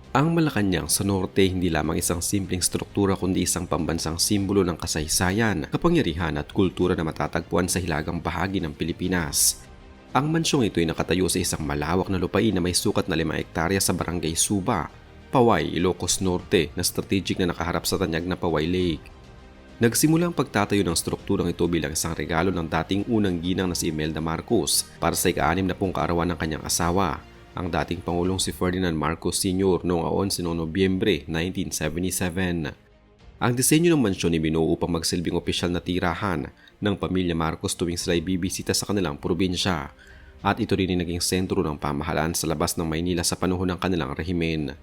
Ang Malacanang sa norte hindi lamang isang simpleng struktura kundi isang pambansang simbolo ng kasaysayan, kapangyarihan at kultura na matatagpuan sa hilagang bahagi ng Pilipinas. Ang mansyong ito ay nakatayo sa isang malawak na lupain na may sukat na 5 hektarya sa Barangay Suba, Paway, Ilocos Norte na strategic na nakaharap sa tanyag na Paway Lake. Nagsimula ang pagtatayo ng strukturang ito bilang isang regalo ng dating unang ginang na si Imelda Marcos para sa ika-60 kaarawan ng kanyang asawa, ang dating Pangulong si Ferdinand Marcos Sr. noong 11 Nobyembre 1977. Ang disenyo ng mansyon ay binuo upang magsilbing opisyal na tirahan ng pamilya Marcos tuwing sila ay bibisita sa kanilang probinsya. At ito rin ay naging sentro ng pamahalaan sa labas ng Maynila sa panahon ng kanilang rehimen.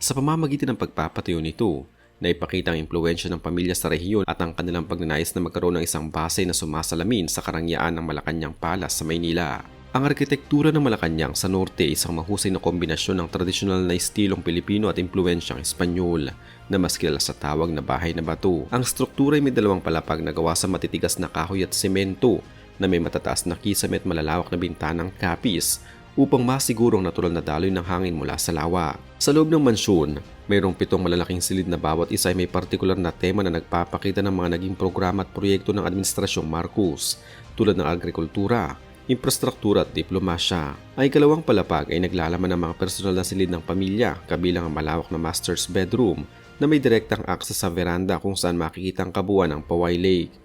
Sa pamamagitan ng pagpapatayo nito, naipakita ang impluwensya ng pamilya sa rehiyon at ang kanilang pagnanais na magkaroon ng isang base na sumasalamin sa karangyaan ng Malacanang Palace sa Maynila. Ang arkitektura ng Malacanang sa norte ay isang mahusay na kombinasyon ng tradisyonal na estilong Pilipino at impluwensyang Espanyol na mas kilala sa tawag na bahay na bato. Ang struktura ay may 2 palapag na gawa sa matitigas na kahoy at semento na may matataas na kisame at malalawak na bintanang kapis upang masigurong natural na daloy ng hangin mula sa lawa. Sa loob ng mansyon, mayroong 7 malalaking silid na bawat isa ay may partikular na tema na nagpapakita ng mga naging programa at proyekto ng Administrasyong Marcos tulad ng agrikultura, infrastruktura at diplomasya. Ang ikalawang palapag ay naglalaman ng mga personal na silid ng pamilya kabilang ang malawak na master's bedroom na may direktang akses sa veranda kung saan makikita ang kabuuan ng Paway Lake.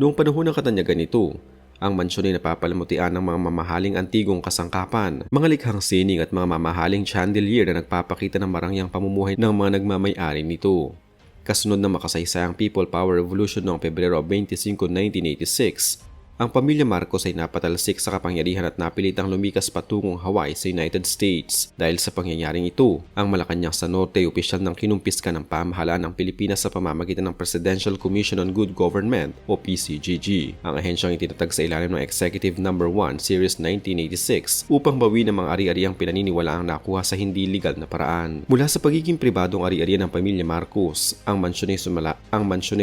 Noong panahon ng katanyagan nito, ang mansyon ay napapalamutian ng mga mamahaling antigong kasangkapan, mga likhang sining at mga mamahaling chandelier na nagpapakita ng marangyang pamumuhay ng mga nagmamay-ari nito. Kasunod ng makasaysayang People Power Revolution noong Pebrero 25, 1986, ang pamilya Marcos ay napatalsik sa kapangyarihan at napilitang lumikas patungong Hawaii sa United States. Dahil sa pangyayaring ito, ang Malacanang sa norte ay opisyal ng kinumpiska ng pamahalaan ng Pilipinas sa pamamagitan ng Presidential Commission on Good Government o PCGG. Ang ahensyang itinatag sa ilalim ng Executive No. 1 Series 1986 upang bawiin ang mga ari-ariang pinaniniwalaang nakuha sa hindi legal na paraan. Mula sa pagiging pribadong ari-arian ng pamilya Marcos, ang mansyon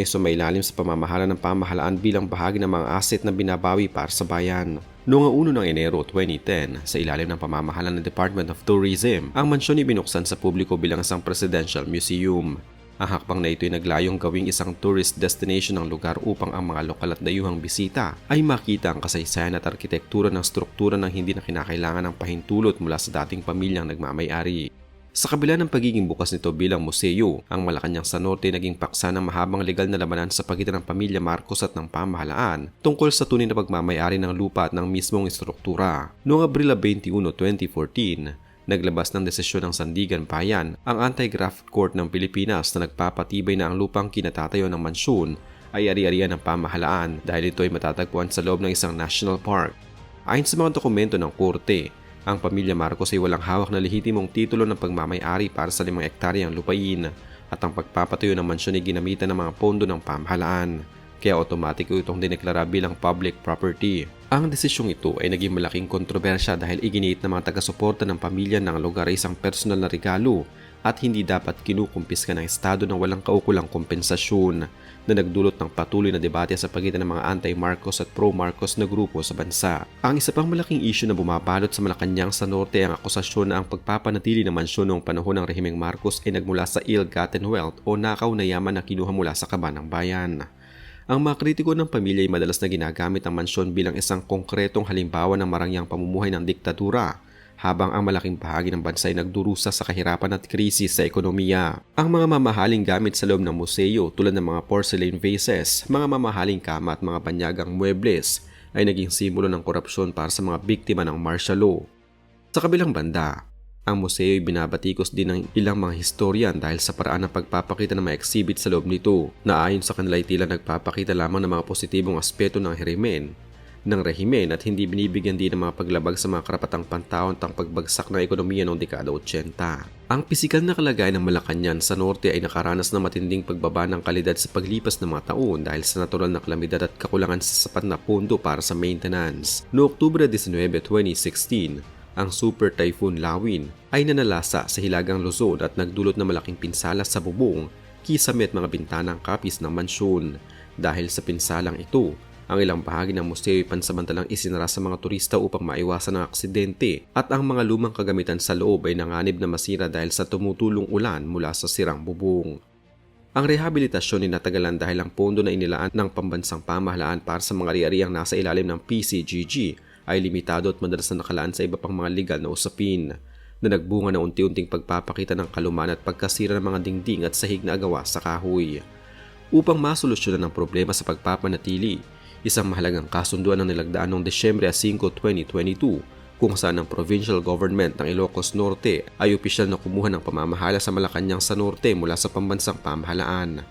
ay sumailalim sa pamamahala ng pamahalaan bilang bahagi ng mga asset na binabawi para sa bayan. Noong 1 ng Enero 2010, sa ilalim ng pamamahala ng Department of Tourism, ang mansyon ay binuksan sa publiko bilang isang presidential museum. Ang hakbang na ito ay naglayong gawing isang tourist destination ng lugar upang ang mga lokal at dayuhang bisita ay makita ang kasaysayan at arkitektura ng struktura ng hindi na kinakailangan ng pahintulot mula sa dating pamilyang nagmamay-ari. Sa kabila ng pagiging bukas nito bilang museo, ang Malacanang sa norte ay naging paksa ng mahabang legal na labanan sa pagitan ng pamilya Marcos at ng pamahalaan tungkol sa tunay na pagmamay-ari ng lupa at ng mismong istruktura. Noong Abril 21, 2014, naglabas ng desisyon ng Sandigan Bayan, ang Anti-Graft Court ng Pilipinas na nagpapatibay na ang lupang kinatatayo ng mansyon ay ari-arian ng pamahalaan dahil ito ay matatagpuan sa loob ng isang national park. Ayon sa mga dokumento ng korte, ang pamilya Marcos ay walang hawak na lehitimong titulo ng pagmamay-ari para sa 5 hektaryang lupain at ang pagpapatayo ng mansyon ay ginamitan ng mga pondo ng pamahalaan, kaya otomatiko itong dineklara bilang public property. Ang desisyong ito ay naging malaking kontrobersya dahil iginiit ng mga taga-suporta ng pamilya ng lugar ay isang personal na regalo at hindi dapat kinukumpiska ng Estado ng walang kaukulang kompensasyon na nagdulot ng patuloy na debate sa pagitan ng mga anti-Marcos at pro-Marcos na grupo sa bansa. Ang isa pang malaking issue na bumabalot sa Malacanang sa norte ay ang akusasyon na ang pagpapanatili ng mansyon noong panahon ng rehimeng Marcos ay nagmula sa ill-gotten wealth o nakaw na yaman na kinuha mula sa kaban ng bayan. Ang mga kritiko ng pamilya ay madalas na ginagamit ang mansyon bilang isang konkretong halimbawa ng marangyang pamumuhay ng diktadura, habang ang malaking bahagi ng bansa ay nagdurusa sa kahirapan at krisis sa ekonomiya. Ang mga mamahaling gamit sa loob ng museo tulad ng mga porcelain vases, mga mamahaling kama at mga banyagang muebles ay naging simbolo ng korupsyon para sa mga biktima ng martial law. Sa kabilang banda, ang museo ay binabatikos din ng ilang mga historian dahil sa paraan ng pagpapakita ng mga exhibit sa loob nito na ayon sa kanila ay tila nagpapakita lamang ng mga positibong aspeto ng rehimen at hindi binibigyan din ng mga paglabag sa mga karapatang pantao at ang pagbagsak ng ekonomiya noong dekada 80. Ang pisikal na kalagayan ng Malacanang sa norte ay nakaranas ng matinding pagbaba ng kalidad sa paglipas ng mga taon dahil sa natural na kalamidad at kakulangan sa sapat na pondo para sa maintenance. Noong Oktubre 19, 2016, ang Super Typhoon Lawin ay nanalasa sa Hilagang Luzon at nagdulot ng malaking pinsala sa bubong, kisame at mga bintanang kapis ng mansyon. Dahil sa pinsalang ito, Ang ilang bahagi ng museo ay pansamantalang isinara sa mga turista upang maiwasan ang aksidente at ang mga lumang kagamitan sa loob ay nanganib na masira dahil sa tumutulong ulan mula sa sirang bubong. Ang rehabilitasyon ay natagalan dahil ang pondo na inilaan ng pambansang pamahalaan para sa mga ari-ariang nasa ilalim ng PCGG ay limitado at madalas na nakalaan sa iba pang mga legal na usapin na nagbunga na unti-unting pagpapakita ng kalumaan at pagkasira ng mga dingding at sahig na agawa sa kahoy. Upang masolusyonan ang problema sa pagpapanatili, isang mahalagang kasunduan ang nilagdaan noong Desyembre 5, 2022 kung saan ang provincial government ng Ilocos Norte ay opisyal na kumuha ng pamamahala sa Malacanang sa Norte mula sa pambansang pamahalaan.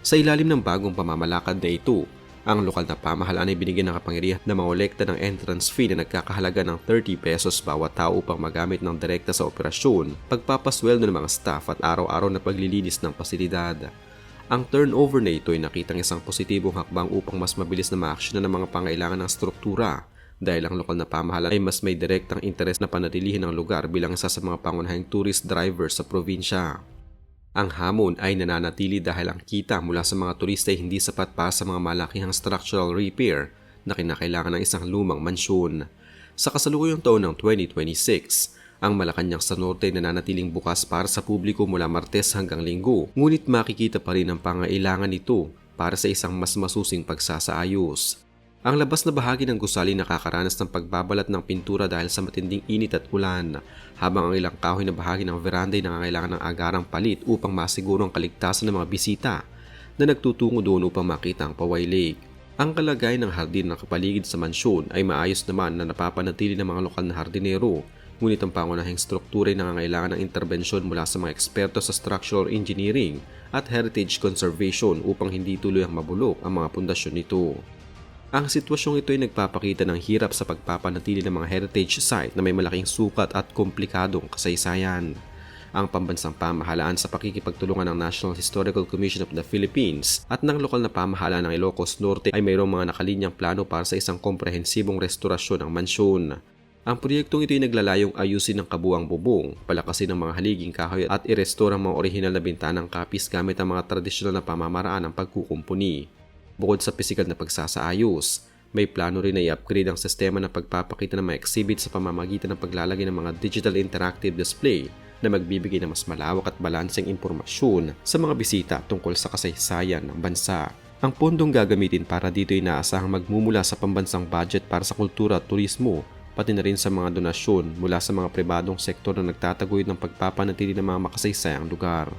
Sa ilalim ng bagong pamamalakad na ito, ang lokal na pamahalaan ay binigyan ng kapangyarihan na mangolekta ng entrance fee na nagkakahalaga ng 30 pesos bawat tao upang magamit ng direkta sa operasyon, pagpapasweldo ng mga staff at araw-araw na paglilinis ng pasilidad. Ang turnover na ito ay nakitang isang positibong hakbang upang mas mabilis na maaksyonan ng mga pangailangan ng struktura dahil ang lokal na pamahalaan ay mas may direktang interes na panatilihin ang lugar bilang isa sa mga pangunahing tourist drivers sa probinsya. Ang hamon ay nananatili dahil ang kita mula sa mga turista ay hindi sapat para sa mga malakihang structural repair na kinakailangan ng isang lumang mansyon. Sa kasalukuyang taon ng 2026, ang Malacanang sa Norte ay nananatiling bukas para sa publiko mula Martes hanggang Linggo, ngunit makikita pa rin ang pangailangan nito para sa isang mas masusing pagsasaayos. Ang labas na bahagi ng gusali nakakaranas ng pagbabalat ng pintura dahil sa matinding init at ulan, habang ang ilang kahoy na bahagi ng veranda ay nangangailangan ng agarang palit upang masiguro ang kaligtasan ng mga bisita na nagtutungo doon upang makita ang Paway Lake. Ang kalagayan ng hardin na kapaligid sa mansyon ay maayos naman na napapanatili ng mga lokal na hardinero, ngunit ang pangunahing struktura ay nangangailangan ng interbensyon mula sa mga eksperto sa structural engineering at heritage conservation upang hindi tuluyang mabulok ang mga pundasyon nito. Ang sitwasyong ito ay nagpapakita ng hirap sa pagpapanatili ng mga heritage site na may malaking sukat at komplikadong kasaysayan. Ang pambansang pamahalaan sa pakikipagtulungan ng National Historical Commission of the Philippines at ng lokal na pamahalaan ng Ilocos Norte ay mayroong mga nakalinyang plano para sa isang komprehensibong restorasyon ng mansyon. Ang proyektong ito ay naglalayong ayusin ng kabuang bubong, palakasin ang mga haliging kahoy at i-restore ang mga orihinal na bintanang kapis gamit ang mga tradisyonal na pamamaraan ng pagkukumpuni. Bukod sa pisikal na pagsasaayos, may plano rin na i-upgrade ang sistema ng pagpapakita ng mga exhibit sa pamamagitan ng paglalagay ng mga digital interactive display na magbibigay ng mas malawak at balanseng impormasyon sa mga bisita tungkol sa kasaysayan ng bansa. Ang pondong gagamitin para dito ay inaasahang magmumula sa pambansang budget para sa kultura at turismo, pati na rin sa mga donasyon mula sa mga pribadong sektor na nagtataguyod ng pagpapanatili ng mga makasaysayang lugar.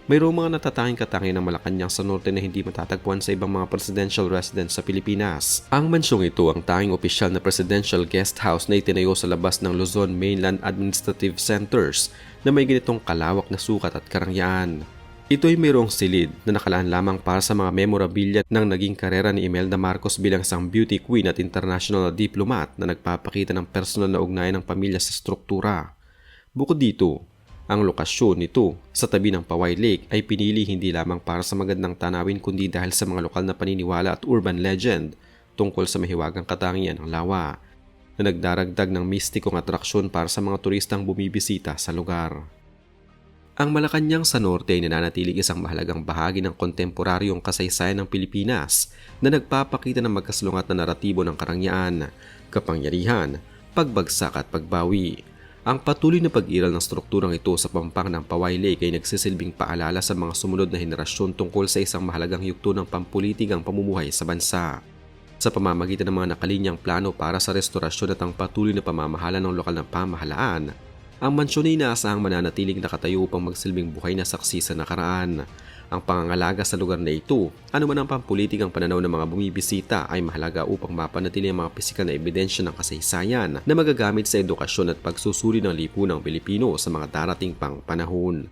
Mayroong mga natatanging katangian ng Malacanang sa Norte na hindi matatagpuan sa ibang mga presidential residence sa Pilipinas. Ang mansyong ito ang tanging opisyal na presidential guest house na itinayo sa labas ng Luzon Mainland Administrative Centers na may ganitong kalawak na sukat at karangyaan. Ito ay mayroong silid na nakalaan lamang para sa mga memorabilia ng naging karera ni Imelda Marcos bilang isang beauty queen at international na diplomat na nagpapakita ng personal na ugnayan ng pamilya sa struktura. Bukod dito, ang lokasyon nito sa tabi ng Paway Lake ay pinili hindi lamang para sa magandang tanawin kundi dahil sa mga lokal na paniniwala at urban legend tungkol sa mahiwagang katangian ng lawa na nagdaragdag ng mistikong atraksyon para sa mga turistang bumibisita sa lugar. Ang Malacanang sa Norte ay nananatiling isang mahalagang bahagi ng kontemporaryong kasaysayan ng Pilipinas na nagpapakita ng magkasalungat na naratibo ng karangyaan, kapangyarihan, pagbagsak at pagbawi. Ang patuloy na pag-iral ng strukturang ito sa pampang ng Paway Lake ay nagsisilbing paalala sa mga sumunod na henerasyon tungkol sa isang mahalagang yugto ng pampulitikang pamumuhay sa bansa. Sa pamamagitan ng mga nakalinyang plano para sa restorasyon at ang patuloy na pamamahala ng lokal na pamahalaan, ang mansyon ay inaasahang mananatiling nakatayo upang magsilbing buhay na saksi sa nakaraan. Ang pangangalaga sa lugar na ito, anuman ang pampulitikang pananaw ng mga bumibisita ay mahalaga upang mapanatili ang mga pisikal na ebidensya ng kasaysayan na magagamit sa edukasyon at pagsusuri ng lipunang Pilipino sa mga darating pang panahon.